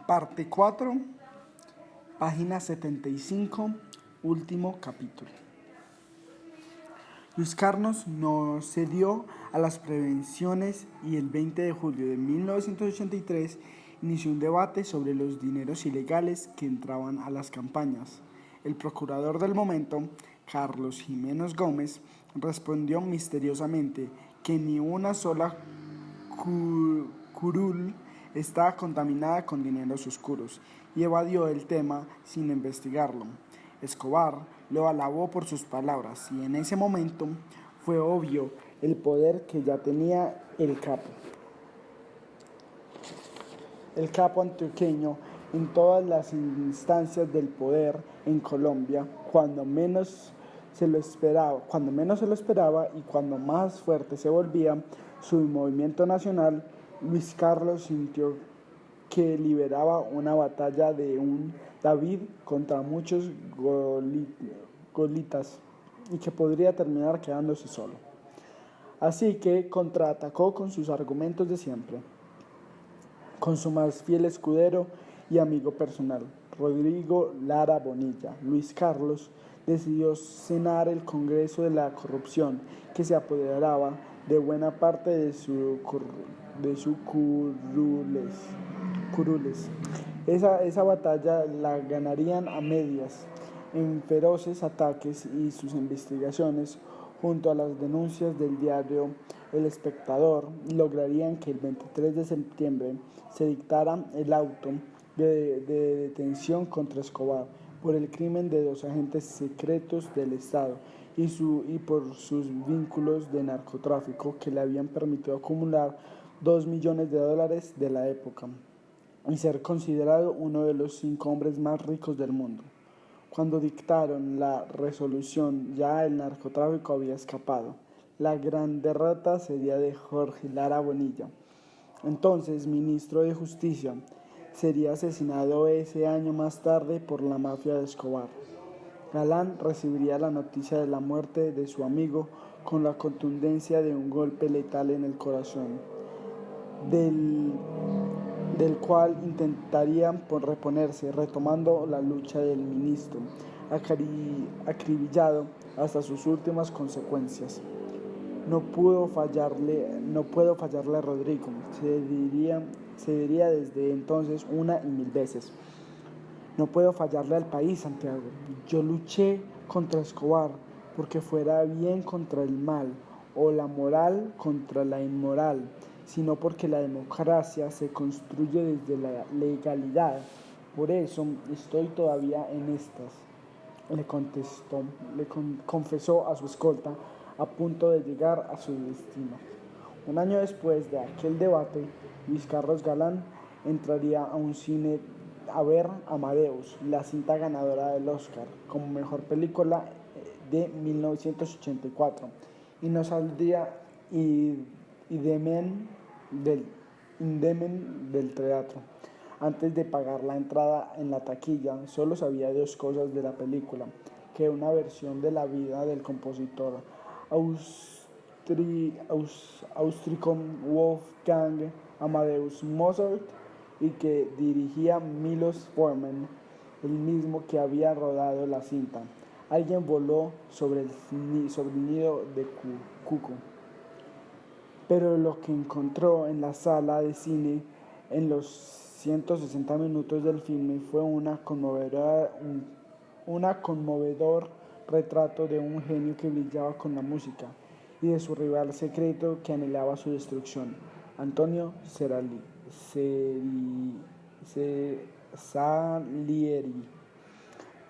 Parte 4, página 75, último capítulo. Luis Carlos no cedió a las prevenciones y el 20 de julio de 1983 inició un debate sobre los dineros ilegales que entraban a las campañas. El procurador del momento, Carlos Jiménez Gómez, respondió misteriosamente que ni una sola curul estaba contaminada con dineros oscuros y evadió el tema sin investigarlo. Escobar lo alabó por sus palabras y en ese momento fue obvio el poder que ya tenía el capo antioqueño en todas las instancias del poder en Colombia, cuando menos se lo esperaba y cuando más fuerte se volvía su movimiento nacional. Luis Carlos sintió que liberaba una batalla de un David contra muchos Golitas y que podría terminar quedándose solo. Así que contraatacó con sus argumentos de siempre, con su más fiel escudero y amigo personal, Rodrigo Lara Bonilla. Luis Carlos decidió cenar el Congreso de la corrupción que se apoderaba de buena parte de su curules. Esa batalla la ganarían a medias, en feroces ataques y sus investigaciones, junto a las denuncias del diario El Espectador, lograrían que el 23 de septiembre se dictara el auto de detención contra Escobar por el crimen de 2 agentes secretos del Estado y por sus vínculos de narcotráfico que le habían permitido acumular $2 millones de la época y ser considerado uno de los 5 hombres más ricos del mundo. Cuando dictaron la resolución, ya el narcotráfico había escapado. La gran derrota sería de Jorge Lara Bonilla, entonces ministro de Justicia. Sería asesinado ese año más tarde por la mafia de Escobar. Galán recibiría la noticia de la muerte de su amigo con la contundencia de un golpe letal en el corazón, del cual intentaría reponerse, retomando la lucha del ministro, acribillado hasta sus últimas consecuencias. No puedo fallarle a Rodrigo, se diría desde entonces una y mil veces. No puedo fallarle al país, Santiago. Yo luché contra Escobar porque fuera bien contra el mal, o la moral contra la inmoral, sino porque la democracia se construye desde la legalidad. Por eso estoy todavía en estas, le confesó a su escolta, a punto de llegar a su destino. Un año después de aquel debate, Luis Carlos Galán entraría a un cine a ver Amadeus, la cinta ganadora del Oscar como mejor película de 1984, y no saldría indemne del teatro. Antes de pagar la entrada en la taquilla, solo sabía 2 cosas de la película: que una versión de la vida del compositor austriaco Wolfgang Amadeus Mozart, y que dirigía Milos Forman, el mismo que había rodado la cinta. Alguien voló sobre el nido de cuco. Pero lo que encontró en la sala de cine en los 160 minutos del filme fue un conmovedor retrato de un genio que brillaba con la música y de su rival secreto que anhelaba su destrucción, Antonio Salieri.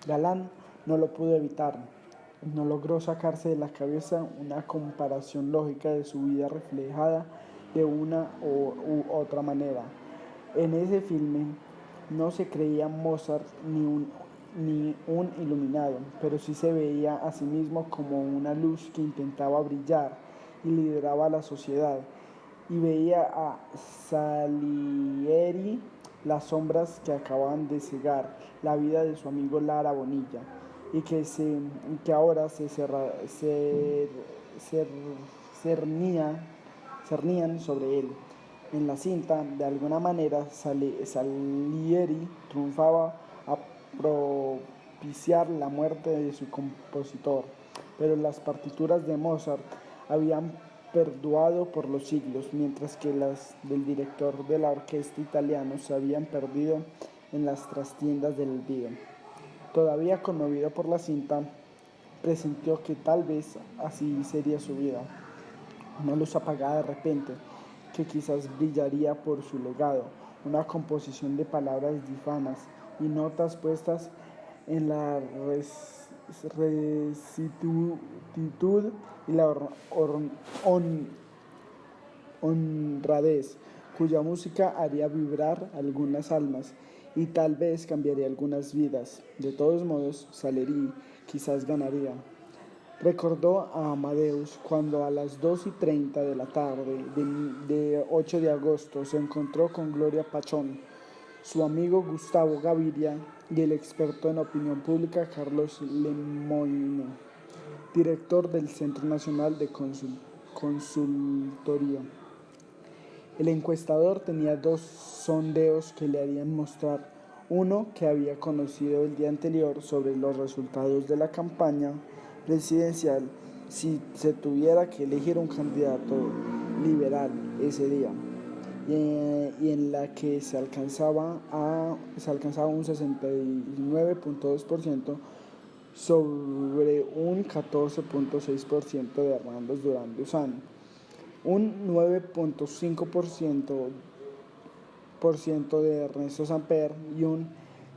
Galán no lo pudo evitar. No logró sacarse de la cabeza una comparación lógica de su vida reflejada de una u otra manera. En ese filme no se creía Mozart ni un iluminado, pero sí se veía a sí mismo como una luz que intentaba brillar y lideraba a la sociedad. Y veía a Salieri las sombras que acababan de cegar la vida de su amigo Lara Bonilla y que ahora se cernían sobre él. En la cinta, de alguna manera, Salieri triunfaba a propiciar la muerte de su compositor, pero las partituras de Mozart habían perdurado por los siglos, mientras que las del director de la orquesta italiano se habían perdido en las trastiendas del olvido. Todavía conmovido por la cinta, presintió que tal vez así sería su vida, una luz apagada de repente, que quizás brillaría por su legado, una composición de palabras difanas y notas puestas en la rectitud y la honradez, cuya música haría vibrar algunas almas y tal vez cambiaría algunas vidas. De todos modos, Salieri quizás ganaría. Recordó a Amadeus cuando a las 2:30 de la tarde de 8 de agosto se encontró con Gloria Pachón, su amigo Gustavo Gaviria y el experto en opinión pública Carlos Lemoyne, director del Centro Nacional de Consultoría. El encuestador tenía dos sondeos que le harían mostrar: uno, que había conocido el día anterior sobre los resultados de la campaña presidencial si se tuviera que elegir un candidato liberal ese día, y en la que se alcanzaba un 69.2% sobre un 14.6% de Hernando Durán Lozano, un 9.5% de Ernesto Samper y un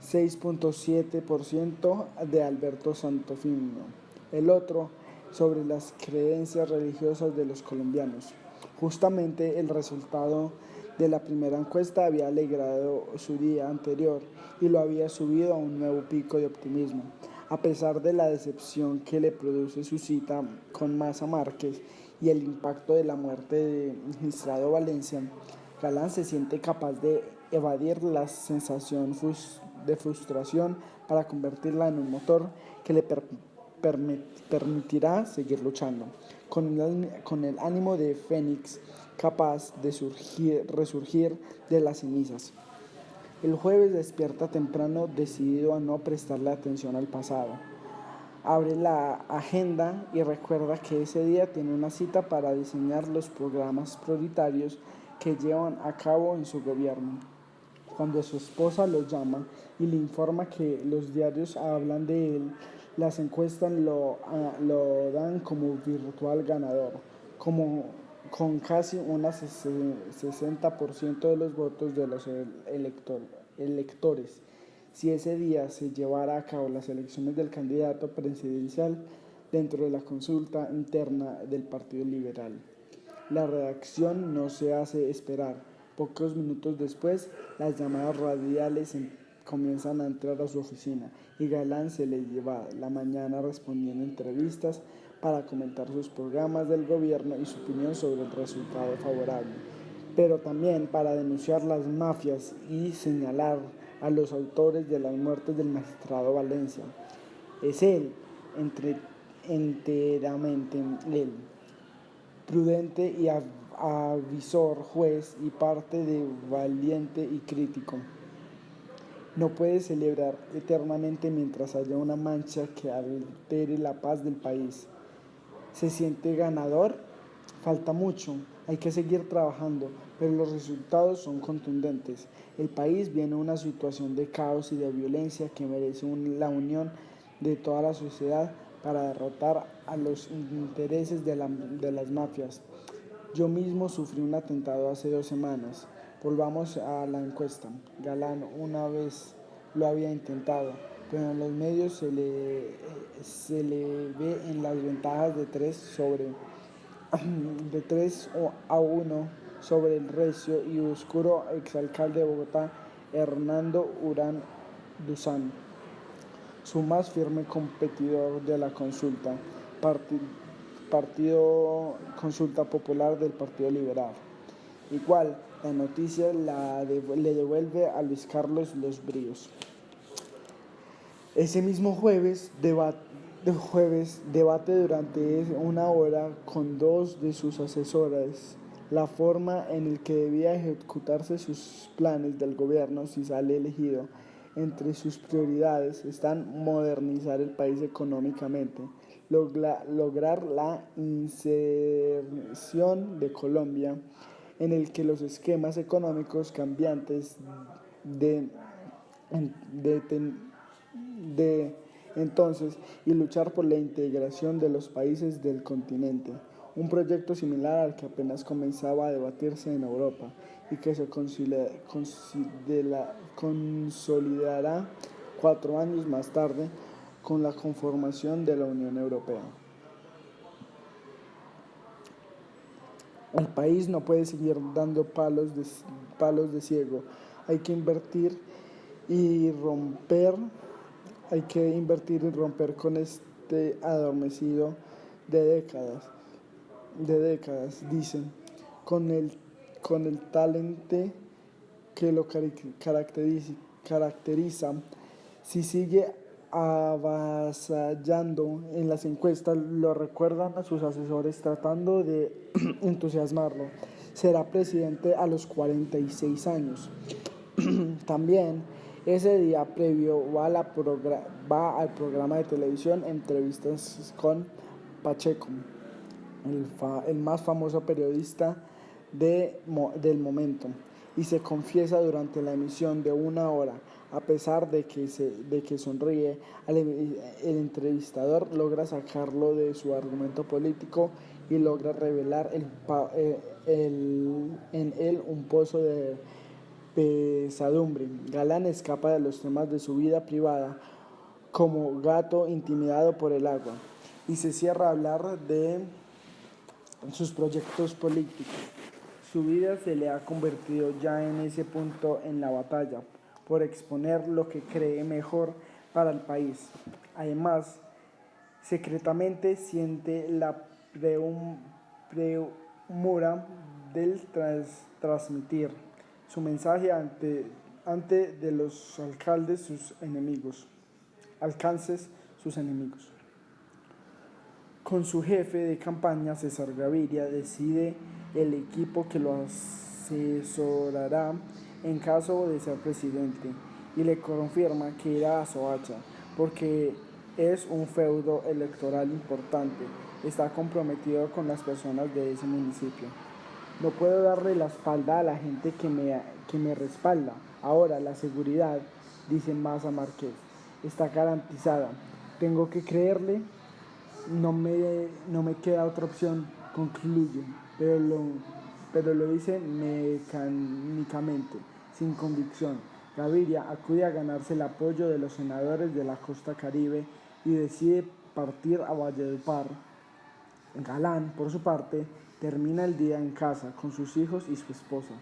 6.7% de Alberto Santofimio. El otro sobre las creencias religiosas de los colombianos. Justamente el resultado de la primera encuesta había alegrado su día anterior y lo había subido a un nuevo pico de optimismo. A pesar de la decepción que le produce su cita con Maza Márquez y el impacto de la muerte de Magistrado Valencia, Galán se siente capaz de evadir la sensación de frustración para convertirla en un motor que le permitirá seguir luchando, con el ánimo de Fénix capaz de resurgir de las cenizas. El jueves despierta temprano, decidido a no prestarle atención al pasado. Abre la agenda y recuerda que ese día tiene una cita para diseñar los programas prioritarios que llevan a cabo en su gobierno. Cuando su esposa lo llama y le informa que los diarios hablan de él, las encuestas lo dan como virtual ganador, con casi un 60% de los votos de los electores. Si ese día se llevara a cabo las elecciones del candidato presidencial dentro de la consulta interna del Partido Liberal. La reacción no se hace esperar. Pocos minutos después, las llamadas radiales comienzan a entrar a su oficina y Galán se le lleva la mañana respondiendo entrevistas para comentar sus programas del gobierno y su opinión sobre el resultado favorable, pero también para denunciar las mafias y señalar a los autores de las muertes del magistrado Valencia. Es él, enteramente él, prudente y avisor, juez y parte de valiente y crítico. No puede celebrar eternamente mientras haya una mancha que altere la paz del país. ¿Se siente ganador? Falta mucho, hay que seguir trabajando, pero los resultados son contundentes. El país viene en una situación de caos y de violencia que merece la unión de toda la sociedad para derrotar a los intereses de las mafias. Yo mismo sufrí un atentado hace 2 semanas. Volvamos a la encuesta. Galán una vez lo había intentado, pero en los medios se le ve en las ventajas de 3-1 sobre el recio y oscuro exalcalde de Bogotá, Hernando Urán Duzán, su más firme competidor de la consulta, consulta popular del Partido Liberal. Igual, la noticia le devuelve a Luis Carlos los bríos. Ese mismo jueves debate durante 1 hora con 2 de sus asesores la forma en la que debía ejecutarse sus planes del gobierno si sale elegido. Entre sus prioridades están modernizar el país económicamente, lograr la inserción de Colombia en el que los esquemas económicos cambiantes de, de, de entonces y luchar por la integración de los países del continente, un proyecto similar al que apenas comenzaba a debatirse en Europa y que se consolidará 4 años más tarde con la conformación de la Unión Europea. El país no puede seguir dando palos de ciego, hay que invertir y romper con este adormecido de décadas, dicen, con el talento que lo caracteriza. Si sigue avasallando en las encuestas, lo recuerdan a sus asesores tratando de entusiasmarlo. Será presidente a los 46 años. También ese día previo va al programa de televisión Entrevistas con Pacheco, el más famoso periodista del momento, y se confiesa durante la emisión de 1 hora. A pesar de que sonríe, el entrevistador logra sacarlo de su argumento político y logra revelar en él un pozo de pesadumbre. Galán escapa de los temas de su vida privada como gato intimidado por el agua y se cierra a hablar de sus proyectos políticos. Su vida se le ha convertido ya en ese punto en la batalla por exponer lo que cree mejor para el país. Además, secretamente siente la premura del transmitir su mensaje ante de los alcances sus enemigos. Con su jefe de campaña, César Gaviria, decide el equipo que lo asesorará en caso de ser presidente y le confirma que irá a Soacha porque es un feudo electoral importante. Está comprometido con las personas de ese municipio. No puedo darle la espalda a la gente que me respalda. Ahora la seguridad, dice Maza Márquez, está garantizada. Tengo que creerle, no me queda otra opción, concluye, pero lo dice mecánicamente, sin convicción. Gaviria acude a ganarse el apoyo de los senadores de la costa caribe y decide partir a Valledupar. Galán, por su parte, termina el día en casa con sus hijos y su esposa.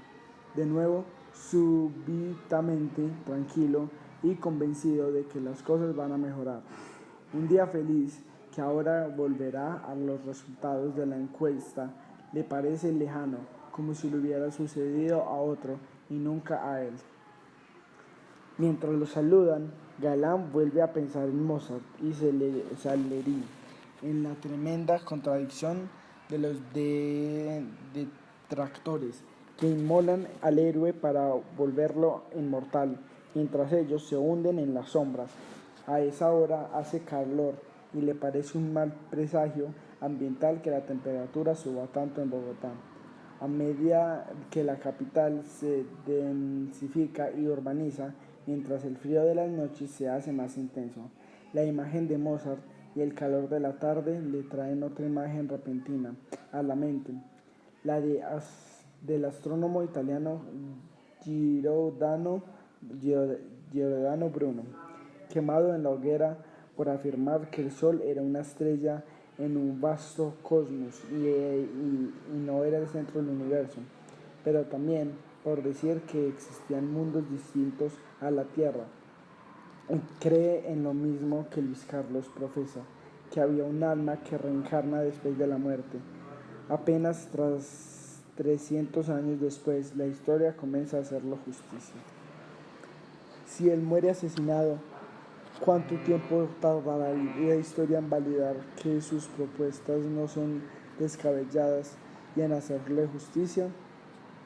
De nuevo, súbitamente tranquilo y convencido de que las cosas van a mejorar. Un día feliz que ahora volverá a los resultados de la encuesta le parece lejano, como si le hubiera sucedido a otro y nunca a él. Mientras lo saludan, Galán vuelve a pensar en Mozart y Salieri, en la tremenda contradicción de los detractores que inmolan al héroe para volverlo inmortal, mientras ellos se hunden en las sombras. A esa hora hace calor y le parece un mal presagio ambiental que la temperatura suba tanto en Bogotá. A medida que la capital se densifica y urbaniza, mientras el frío de las noches se hace más intenso, la imagen de Mozart y el calor de la tarde le traen otra imagen repentina a la mente, la del astrónomo italiano Giordano Bruno, quemado en la hoguera por afirmar que el Sol era una estrella en un vasto cosmos y no era el centro del universo, pero también por decir que existían mundos distintos a la Tierra. Cree en lo mismo que Luis Carlos profesa, que había un alma que reencarna después de la muerte. Apenas tras 300 años después, la historia comienza a hacerlo justicia. Si él muere asesinado, ¿cuánto tiempo tardará la historia en validar que sus propuestas no son descabelladas y en hacerle justicia?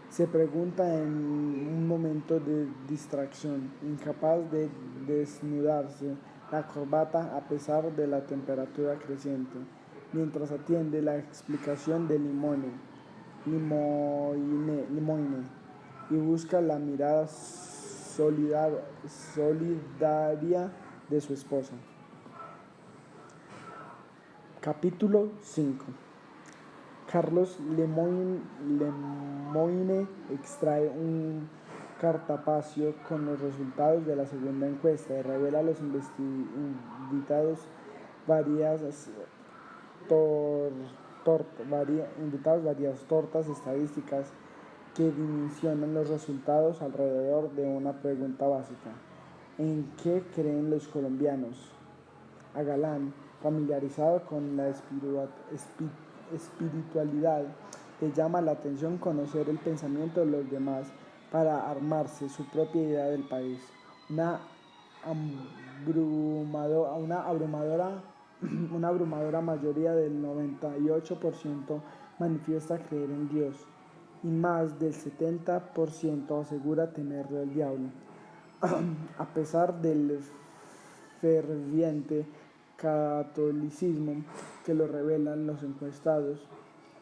Se pregunta en un momento de distracción, incapaz de desnudarse la corbata a pesar de la temperatura creciente, mientras atiende la explicación de Limoine y busca la mirada solidaria de su esposa. Capítulo 5. Carlos Lemoyne extrae un cartapacio con los resultados de la segunda encuesta y revela a los invitados varias tortas estadísticas que dimensionan los resultados alrededor de una pregunta básica: ¿en qué creen los colombianos? A Galán, familiarizado con la espiritualidad, le llama la atención conocer el pensamiento de los demás para armarse su propia idea del país. Una abrumadora mayoría del 98% manifiesta creer en Dios y más del 70% asegura temerle al diablo. A pesar del ferviente catolicismo que lo revelan los encuestados,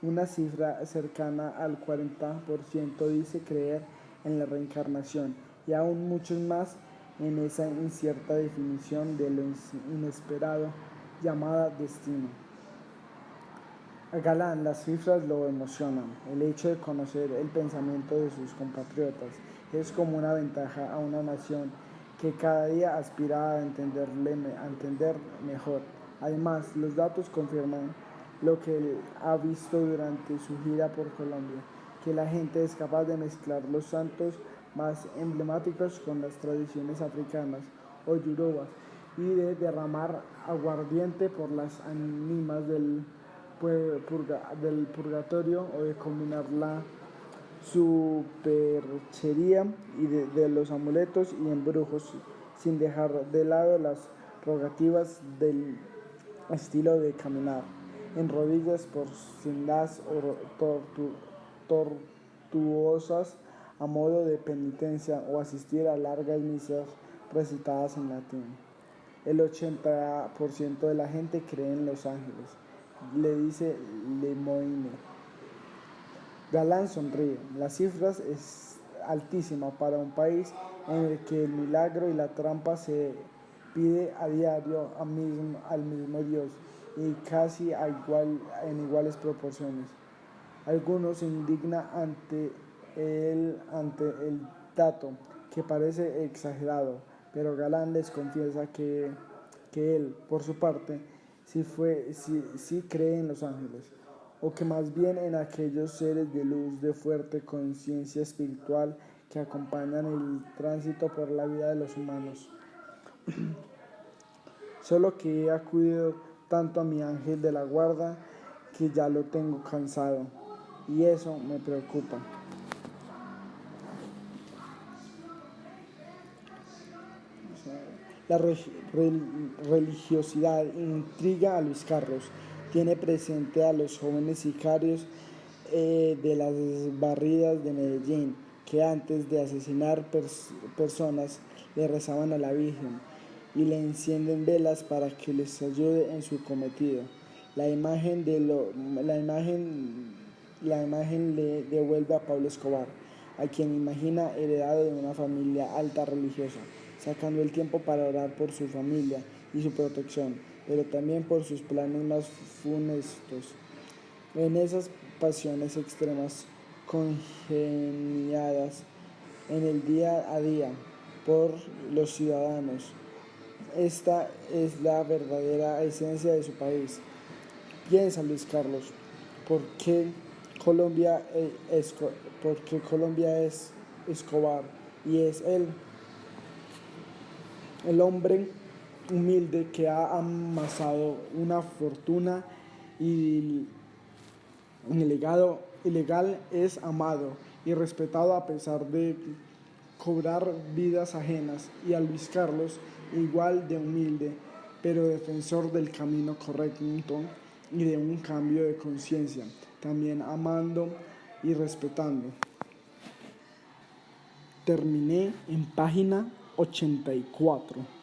una cifra cercana al 40% dice creer en la reencarnación y aún muchos más en esa incierta definición de lo inesperado llamada destino. A Galán las cifras lo emocionan. El hecho de conocer el pensamiento de sus compatriotas es como una ventaja a una nación que cada día aspira a entender mejor. Además, los datos confirman lo que él ha visto durante su gira por Colombia, que la gente es capaz de mezclar los santos más emblemáticos con las tradiciones africanas o yorubas y de derramar aguardiente por las ánimas del purgatorio o de combinar la superchería y de los amuletos y embrujos sin dejar de lado las rogativas del estilo de caminar en rodillas por sendas tortuosas a modo de penitencia o asistir a largas misas recitadas en latín. El 80% de la gente cree en los ángeles, le dice Lemoyne. Galán sonríe. La cifra es altísima para un país en el que el milagro y la trampa se pide a diario al mismo Dios y casi en iguales proporciones. Algunos se indignan ante el dato, que parece exagerado, pero Galán les confiesa que él, por su parte, sí cree en los ángeles, o que más bien en aquellos seres de luz de fuerte conciencia espiritual que acompañan el tránsito por la vida de los humanos. Solo que he acudido tanto a mi ángel de la guarda que ya lo tengo cansado, y eso me preocupa. La religiosidad intriga a Luis Carlos. Tiene presente a los jóvenes sicarios de las barridas de Medellín, que antes de asesinar personas le rezaban a la Virgen y le encienden velas para que les ayude en su cometido. La imagen le devuelve a Pablo Escobar, a quien imagina heredado de una familia alta religiosa, sacando el tiempo para orar por su familia y su protección, pero también por sus planes más funestos. En esas pasiones extremas congeniadas en el día a día por los ciudadanos, esta es la verdadera esencia de su país. Piensa Luis Carlos, ¿por qué Colombia es Escobar y es él el hombre humilde que ha amasado una fortuna y ilegal es amado y respetado a pesar de cobrar vidas ajenas, y a Luis Carlos, igual de humilde, pero defensor del camino correcto y de un cambio de conciencia, también amando y respetando. Terminé en página 84.